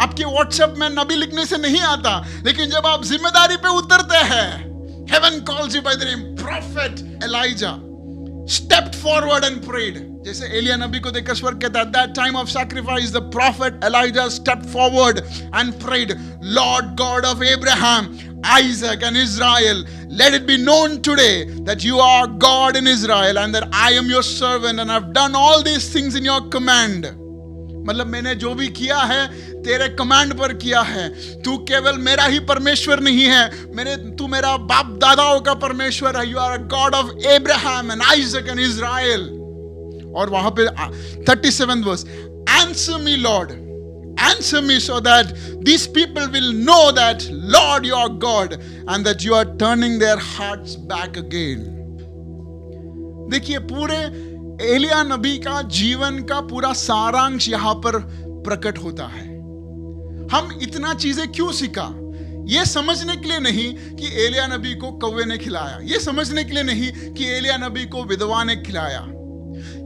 आपके व्हाट्सएप में नबी लिखने से नहीं आता, लेकिन जब आप जिम्मेदारी पे उतरते हैं, heaven calls you by the name prophet Elijah. stepped forward and prayed. जैसे एलिया नबी को देखकर स्वर्ग कहता है, at that time of sacrifice the prophet Elijah stepped forward and prayed, Lord God of Abraham, Isaac and Israel, let it be known today that you are God in Israel and that I am your servant and I've done all these things in your command. मतलब मैंने जो भी किया है तेरे command पर किया है। तू केवल मेरा ही परमेश्वर नहीं है, तू मेरा बाप दादाओं का परमेश्वर है। You are a God of Abraham and Isaac and Israel. और वहां पे 37th verse, answer me Lord, answer me so that these people will know that Lord you are God and that you are turning their hearts back again। देखिए, पूरे एलिया नबी का जीवन का पूरा सारांश यहां पर प्रकट होता है। हम इतना चीजें क्यों सीखा? ये समझने के लिए नहीं कि एलिया नबी को कौवे ने खिलाया, ये समझने के लिए नहीं कि एलिया नबी को विधवा ने खिलाया,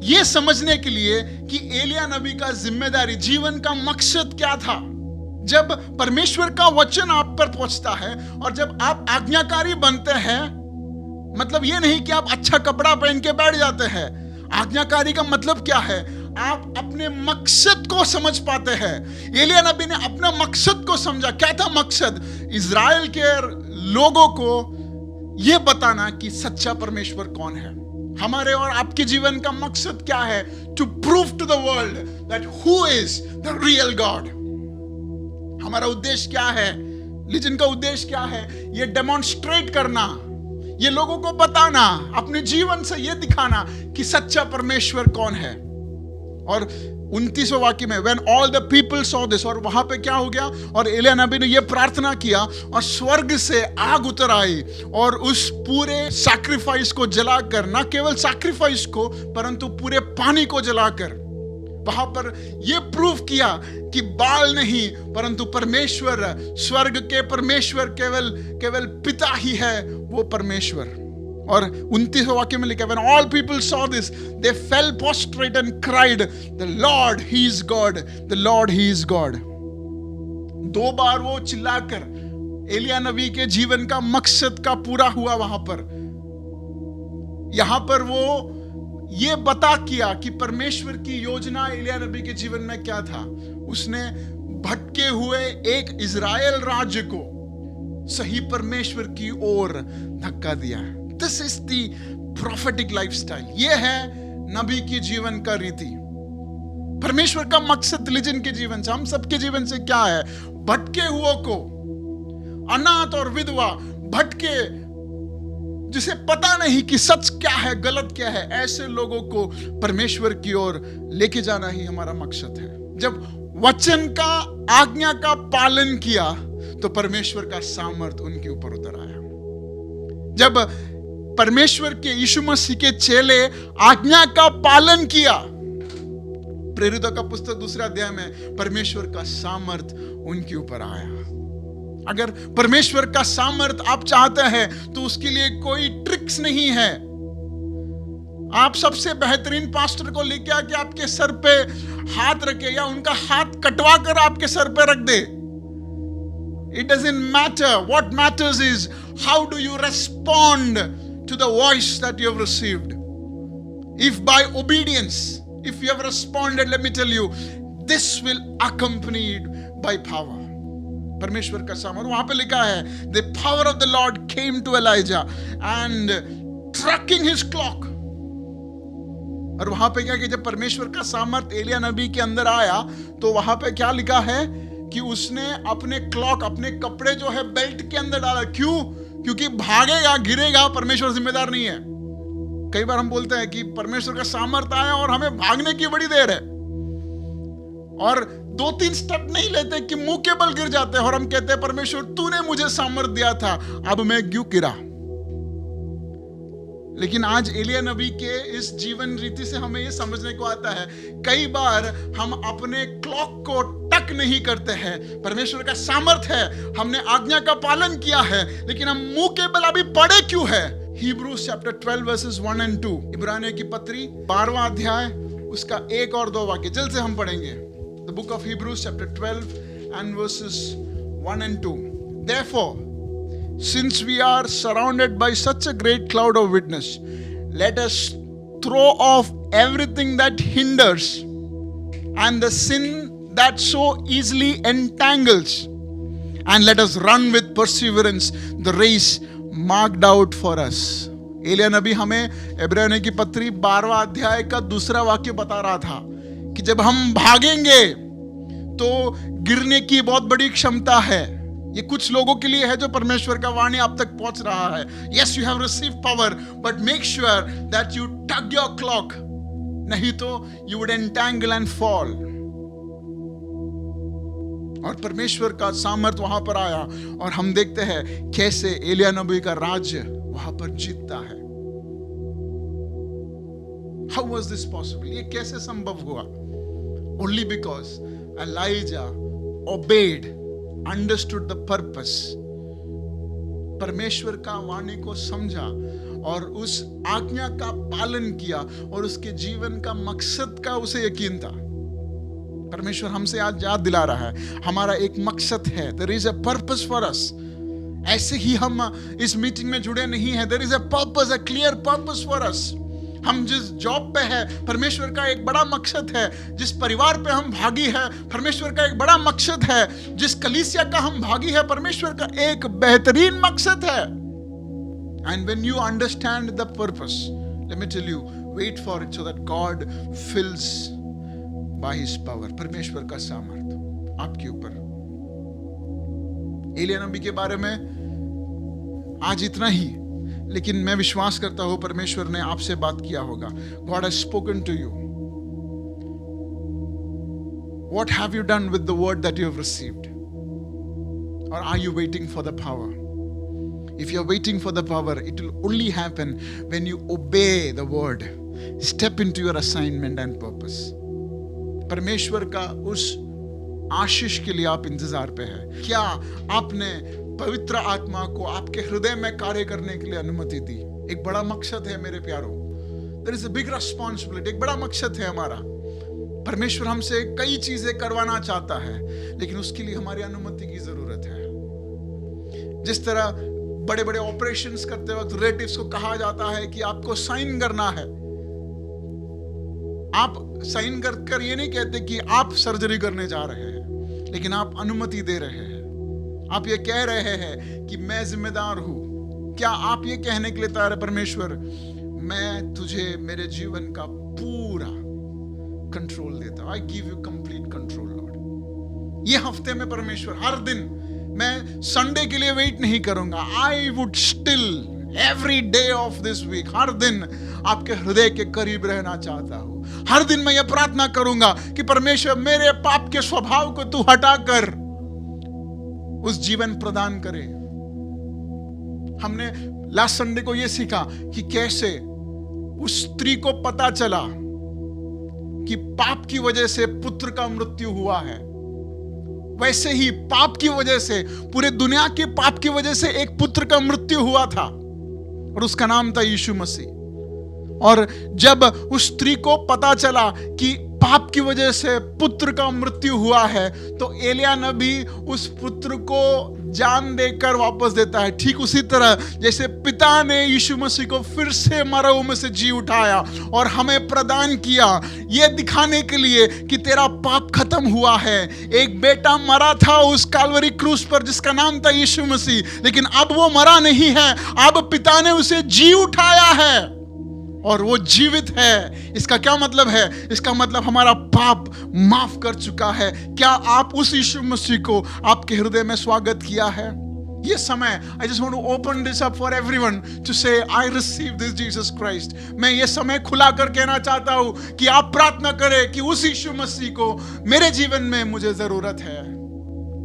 ये समझने के लिए कि एलिया नबी का जिम्मेदारी, जीवन का मकसद क्या था। जब परमेश्वर का वचन आप पर पहुंचता है और जब आप आज्ञाकारी बनते हैं, मतलब ये नहीं कि आप अच्छा कपड़ा पहन के बैठ जाते हैं। आज्ञाकारी का मतलब क्या है? आप अपने मकसद को समझ पाते हैं। एलिया नबी ने अपना मकसद को समझा। क्या था मकसद? इजराइल के लोगों को यह बताना कि सच्चा परमेश्वर कौन है। हमारे और आपके जीवन का मकसद क्या है? To prove to the world that who is the real God. हमारा उद्देश्य क्या है? रिलीजन का उद्देश्य क्या है? ये डेमोन्स्ट्रेट करना, ये लोगों को बताना, अपने जीवन से ये दिखाना कि सच्चा परमेश्वर कौन है। और 29वें वाक्य में when all the people saw this, और वहां पे क्या हो गया? और एलिया नबी ने ये प्रार्थना किया और स्वर्ग से आग उतर आई और उस पूरे सैक्रिफाइस को जलाकर, ना केवल सैक्रिफाइस को परंतु पूरे पानी को जलाकर वहां पर यह प्रूव किया कि बाल नहीं परंतु परमेश्वर, स्वर्ग के परमेश्वर केवल पिता ही है, वो परमेश्वर। और 29वें वाक्य में लिखा, when all people saw this they fell prostrate and cried, the Lord he is God, the Lord he is God। 2 बार वो चिल्लाकर एलिया नबी के जीवन का मकसद का पूरा हुआ वहां पर। यहां पर वो ये बता किया कि परमेश्वर की योजना एलिया नबी के जीवन में क्या था। उसने भटके हुए एक इजराइल राज्य को सही परमेश्वर की ओर धक्का दिया। This is the prophetic lifestyle। ये है नबी की जीवन का रीति। परमेश्वर का मकसद रिलीजन के जीवन से, हम सबके जीवन से क्या है? भटके हुओं को, अनाथ और विधवा, भटके जिसे पता नहीं कि सच क्या है गलत क्या है, ऐसे लोगों को परमेश्वर की ओर लेके जाना ही हमारा मकसद है। जब वचन का, आज्ञा का पालन किया तो परमेश्वर का सामर्थ्य उनके ऊपर उतर आया। जब परमेश्वर के यीशु मसीह के चेले आज्ञा का पालन किया, प्रेरितों का पुस्तक 2 अध्याय में परमेश्वर का सामर्थ्य उनके ऊपर आया। अगर परमेश्वर का सामर्थ्य आप चाहते हैं तो उसके लिए कोई ट्रिक्स नहीं है। आप सबसे बेहतरीन पास्टर को लेके आके आपके सर पे हाथ रखे या उनका हाथ कटवा कर आपके सर पे रख दे। It doesn't matter. What matters is how do you respond to the voice that you have received. If by obedience, if you have responded, let me tell you, this will accompanied by power. परमेश्वर का सामर्थ्य वहां पे लिखा है, the power of the Lord came to Elijah and tracking his clock। और वहां पे क्या कि जब परमेश्वर का सामर्थ्य एलिया नबी के अंदर आया तो वहां पे क्या लिखा है कि उसने अपने क्लॉक, अपने कपड़े जो है बेल्ट के अंदर डाला। क्यों? क्योंकि भागेगा, गिरेगा, परमेश्वर जिम्मेदार नहीं है। कई बार हम बोलते हैं कि परमेश्वर का सामर्थ्य आया और हमें भागने की बड़ी देर है और 2-3 स्टेप नहीं लेते कि मुंह के बल गिर जाते हैं और हम कहते हैं परमेश्वर तूने मुझे सामर्थ्य दिया था, अब मैं क्यों गिरा। लेकिन आज एलिया नबी के इस जीवन रीति से हमें यह समझने को आता है, कई बार हम अपने क्लॉक को टक नहीं करते हैं। परमेश्वर का सामर्थ्य है, हमने आज्ञा का पालन किया है, लेकिन हम मुंह के बल अभी पड़े क्यों है। Hebrews chapter 12 verses 1 and 2, इब्रानियों की पत्री 12वां अध्याय उसका 1 और 2 वाक्य जल्द से हम पढ़ेंगे। The book of Hebrews chapter 12 and verses 1 and 2। Therefore, since we are surrounded by such a great cloud of witness, let us throw off everything that hinders and the sin that so easily entangles, and let us run with perseverance the race marked out for us। Elia नबी हमें इब्रानियों की पत्री 12वां अध्याय का 2रा वाक्य बता रहा था कि जब हम भागेंगे तो गिरने की बहुत बड़ी क्षमता है। ये कुछ लोगों के लिए है जो परमेश्वर का वाणी आप तक पहुंच रहा है। Yes, you have receive power, but make sure that you tug your clock, नहीं तो you would entangle and fall. और परमेश्वर का सामर्थ्य वहां पर आया और हम देखते हैं कैसे एलिया नबी का राज्य वहां पर जीतता है। How was this possible? ये कैसे संभव हुआ? Only because Elijah obeyed, understood the purpose. परमेश्वर का वाणी को समझा और उस आज्ञा का पालन किया और उसके जीवन का मकसद का उसे यकीन था। परमेश्वर हमसे आज याद दिला रहा है, हमारा एक मकसद है। There is a purpose for us. ऐसे ही हम इस मीटिंग में जुड़े नहीं हैं। There is a purpose, a clear purpose for us. हम जिस जॉब पे है, परमेश्वर का एक बड़ा मकसद है। जिस परिवार पे हम भागी है, परमेश्वर का एक बड़ा मकसद है। जिस कलीसिया का हम भागी है, परमेश्वर का एक बेहतरीन मकसद है। And when you understand the purpose, let me tell you, wait for it so that God fills by His power. परमेश्वर का सामर्थ आपके ऊपर। एलिया नबी के बारे में आज इतना ही, लेकिन मैं विश्वास करता हूं परमेश्वर ने आपसे बात किया होगा। God has spoken to you. What have you done with the word that you have received? Or are you waiting for the power? If you are waiting for the power, it will only happen when you obey the word. Step into your assignment and purpose. परमेश्वर का उस आशीष के लिए आप इंतजार पे हैं। क्या आपने पवित्र आत्मा को आपके हृदय में कार्य करने के लिए अनुमति दी? एक बड़ा मकसद है मेरे प्यारों। There is a big responsibility. एक बड़ा मकसद है हमारा। परमेश्वर हमसे कई चीजें करवाना चाहता है, लेकिन उसके लिए हमारी अनुमति की जरूरत है। जिस तरह बड़े बड़े ऑपरेशंस करते वक्त रिलेटिव्स को कहा जाता है कि आपको साइन करना है, आप साइन कर ये नहीं कहते कि आप सर्जरी करने जा रहे हैं, लेकिन आप अनुमति दे रहे हैं। आप ये कह रहे हैं कि मैं जिम्मेदार हूं। क्या आप ये कहने के लिए तैयार है, परमेश्वर मैं तुझे मेरे जीवन का पूरा कंट्रोल देता हूं। I give you complete control Lord. ये हफ्ते में परमेश्वर हर दिन, मैं संडे के लिए वेट नहीं करूंगा। I would still every day of this week, हर दिन आपके हृदय के करीब रहना चाहता हूं। हर दिन मैं ये प्रार्थना करूंगा कि परमेश्वर मेरे पाप के स्वभाव को तू हटाकर उस जीवन प्रदान करे। हमने लास्ट संडे को यह सीखा कि कैसे उस स्त्री को पता चला कि पाप की वजह से पुत्र का मृत्यु हुआ है। वैसे ही पाप की वजह से, पूरे दुनिया के पाप की वजह से एक पुत्र का मृत्यु हुआ था और उसका नाम था यीशु मसीह। और जब उस स्त्री को पता चला कि पाप की वजह से पुत्र का मृत्यु हुआ है, तो एलिया नबी उस पुत्र को जान देकर वापस देता है। ठीक उसी तरह जैसे पिता ने यीशु मसीह को फिर से मरों में से जी उठाया और हमें प्रदान किया, यह दिखाने के लिए कि तेरा पाप खत्म हुआ है। एक बेटा मरा था उस काल्वरी क्रूस पर जिसका नाम था यीशु मसीह, लेकिन अब वो मरा नहीं है, अब पिता ने उसे जी उठाया है और वो जीवित है। इसका क्या मतलब है? इसका मतलब हमारा पाप माफ कर चुका है। क्या आप उस यीशु मसीह को आपके हृदय में स्वागत किया है? ये समय, I just want to open this up for everyone to say I receive this Jesus Christ. मैं ये समय खुला कर कहना चाहता हूं कि आप प्रार्थना करें कि उस यीशु मसीह को मेरे जीवन में मुझे जरूरत है,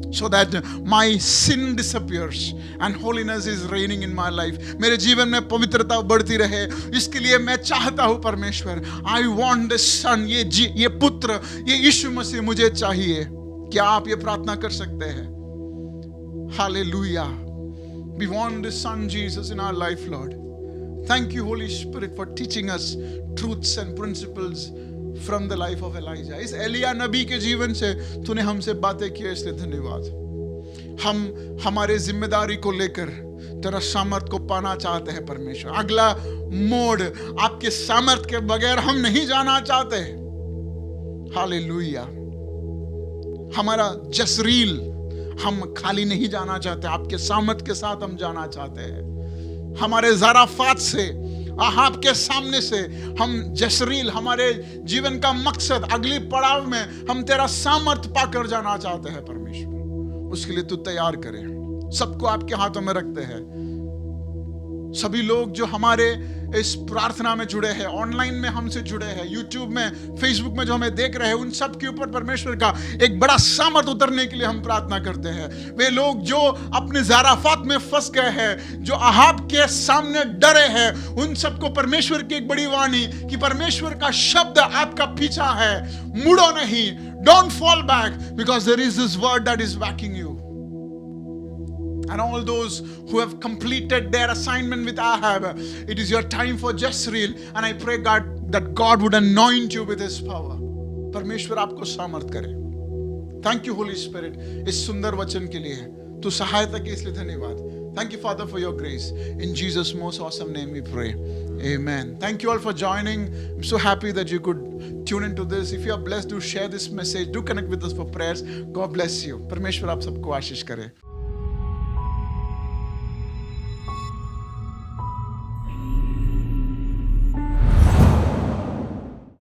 so that my sin disappears and holiness is reigning in my life. मेरे जीवन में पवित्रता बढ़ती रहे, इसके लिए मैं चाहता हूं परमेश्वर, I want the son, ये पुत्र, ये यीशु मसीह मुझे चाहिए। क्या आप ये प्रार्थना कर सकते हैं? Hallelujah. We want the son Jesus in our life, Lord. Thank you, Holy Spirit, for teaching us truths and principles from the life of Elijah. इस एलिया नबी के जीवन से तूने हमसे बातें की, इसलिए धन्यवाद। हम हमारे जिम्मेदारी को लेकर तेरा सामर्थ को पाना चाहते हैं परमेश्वर। अगला मोड़, आपके सामर्थ के बगैर हम नहीं जाना चाहते। हालेलुया। हमारा जसरील, हम खाली नहीं जाना चाहते, आपके सामर्थ के साथ हम जाना चाहते हैं। हमारे ज़राफ़ात से अहाब के सामने से हम जसरील, हमारे जीवन का मकसद, अगली पड़ाव में हम तेरा सामर्थ पाकर जाना चाहते हैं परमेश्वर। उसके लिए तू तैयार करे। सबको आपके हाथों में रखते हैं। सभी लोग जो हमारे इस प्रार्थना में जुड़े हैं, ऑनलाइन में हमसे जुड़े हैं, यूट्यूब में, फेसबुक में जो हमें देख रहे हैं, उन सब के ऊपर परमेश्वर का एक बड़ा सामर्थ उतरने के लिए हम प्रार्थना करते हैं। वे लोग जो अपने ज़राफात में फंस गए हैं, जो अहाब के सामने डरे हैं, उन सबको परमेश्वर की एक बड़ी वाणी कि परमेश्वर का शब्द आपका पीछा है, मुड़ो नहीं, don't fall back, because there is this word that is backing you. And all those who have completed their assignment with Ahab, it is your time for Jezreel, and I pray God that God would anoint you with His power. परमेश्वर आपको सामर्थ करे. Thank you Holy Spirit इस सुंदर वचन के लिए, तू सहायता के इसलिए धन्यवाद. Thank you Father for your grace. In Jesus' most awesome name we pray. Amen. Thank you all for joining. I'm so happy that you could tune into this. If you are blessed, do share this message. Do connect with us for prayers. God bless you. परमेश्वर आप सबको आशीष करे.